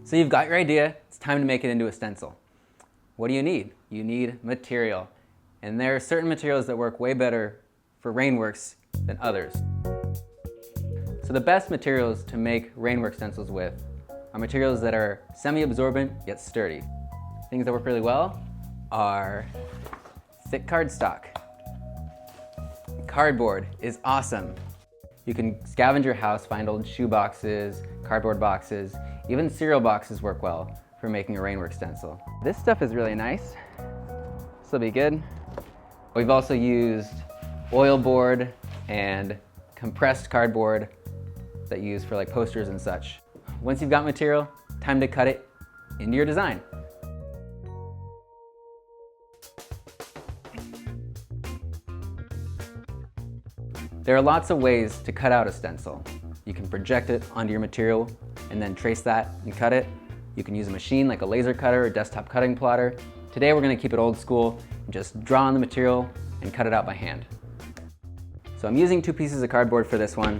So you've got your idea, it's time to make it into a stencil. What do you need? You need material. And there are certain materials that work way better for Rainworks than others. So the best materials to make Rainworks stencils with are materials that are semi-absorbent yet sturdy. Things that work really well are thick cardstock. Cardboard is awesome. You can scavenge your house, find old shoe boxes, cardboard boxes, even cereal boxes work well for making a Rainworks stencil. This stuff is really nice. This will be good. We've also used oil board and compressed cardboard that you use for like posters and such. Once you've got material, time to cut it into your design. There are lots of ways to cut out a stencil. You can project it onto your material and then trace that and cut it. You can use a machine like a laser cutter or desktop cutting plotter. Today we're going to keep it old school and just draw on the material and cut it out by hand. So I'm using 2 pieces of cardboard for this one.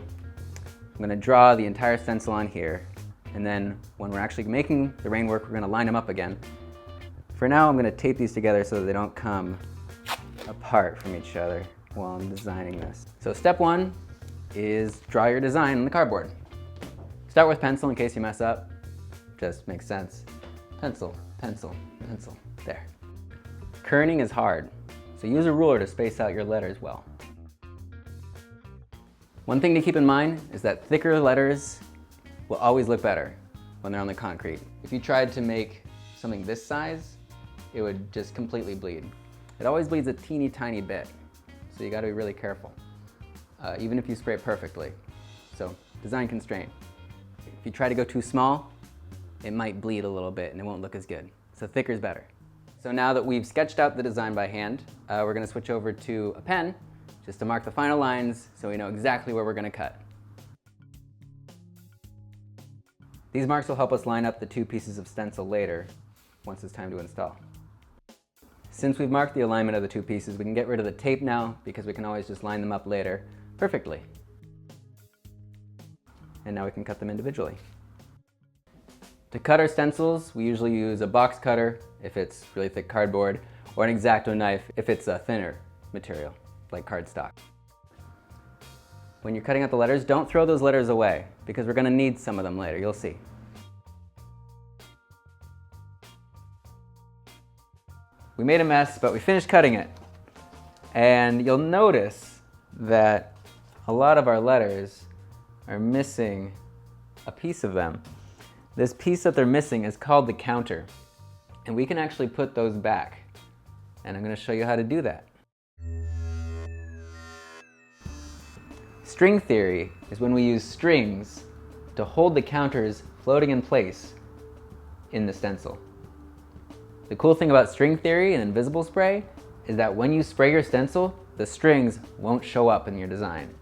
I'm going to draw the entire stencil on here, and then when we're actually making the Rainwork, we're going to line them up again. For now I'm going to tape these together so that they don't come apart from each other while I'm designing this. So step 1 is draw your design on the cardboard. Start with pencil in case you mess up. Just makes sense. Pencil, pencil, pencil. There. Kerning is hard, so use a ruler to space out your letters well. One thing to keep in mind is that thicker letters will always look better when they're on the concrete. If you tried to make something this size, it would just completely bleed. It always bleeds a teeny tiny bit. So you got to be really careful, even if you spray it perfectly. So design constraint. If you try to go too small, it might bleed a little bit and it won't look as good. So thicker is better. So now that we've sketched out the design by hand, we're going to switch over to a pen just to mark the final lines so we know exactly where we're going to cut. These marks will help us line up the 2 pieces of stencil later, once it's time to install. Since we've marked the alignment of the 2 pieces, we can get rid of the tape now because we can always just line them up later perfectly. And now we can cut them individually. To cut our stencils, we usually use a box cutter if it's really thick cardboard, or an X-Acto knife if it's a thinner material, like cardstock. When you're cutting out the letters, don't throw those letters away because we're going to need some of them later, you'll see. We made a mess, but we finished cutting it. And you'll notice that a lot of our letters are missing a piece of them. This piece that they're missing is called the counter. And we can actually put those back. And I'm going to show you how to do that. String theory is when we use strings to hold the counters floating in place in the stencil. The cool thing about string theory and invisible spray is that when you spray your stencil, the strings won't show up in your design.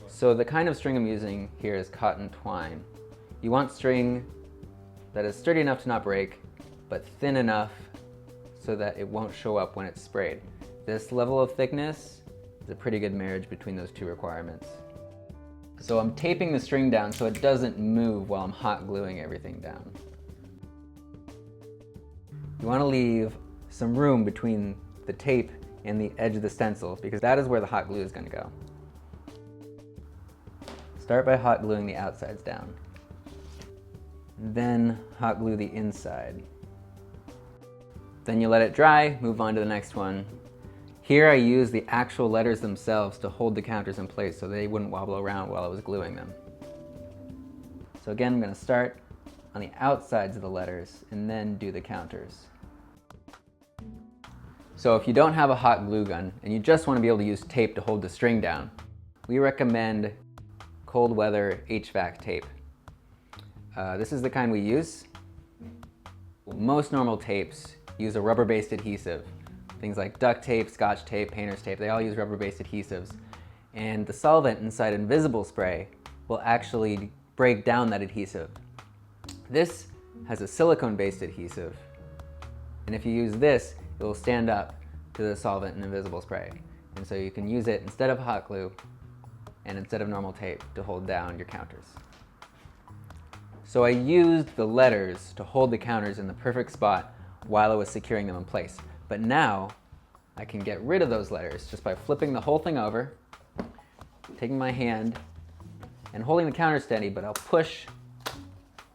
So the kind of string I'm using here is cotton twine. You want string that is sturdy enough to not break, but thin enough so that it won't show up when it's sprayed. This level of thickness is a pretty good marriage between those 2 requirements. So I'm taping the string down so it doesn't move while I'm hot gluing everything down. You want to leave some room between the tape and the edge of the stencil because that is where the hot glue is going to go. Start by hot gluing the outsides down. Then hot glue the inside. Then you let it dry, move on to the next one. Here I use the actual letters themselves to hold the counters in place so they wouldn't wobble around while I was gluing them. So again, I'm going to start on the outsides of the letters and then do the counters. So if you don't have a hot glue gun and you just want to be able to use tape to hold the string down, we recommend cold weather H-VAC tape. This is the kind we use. Most normal tapes use a rubber-based adhesive. Things like duct tape, scotch tape, painter's tape, they all use rubber-based adhesives. And the solvent inside invisible spray will actually break down that adhesive. This has a silicone-based adhesive, and if you use this, it will stand up to the solvent in invisible spray. And so you can use it instead of hot glue and instead of normal tape to hold down your counters. So I used the letters to hold the counters in the perfect spot while I was securing them in place. But now I can get rid of those letters just by flipping the whole thing over, taking my hand and holding the counter steady, but I'll push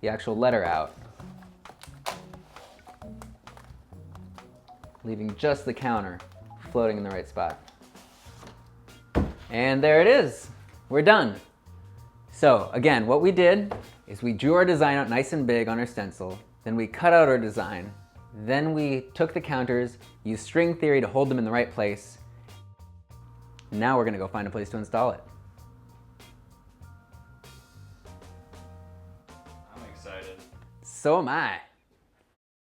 the actual letter out, leaving just the counter floating in the right spot. And there it is. We're done. So again, what we did is we drew our design out nice and big on our stencil, then we cut out our design, then we took the counters, used string theory to hold them in the right place. Now we're gonna go find a place to install it. I'm excited. So am I.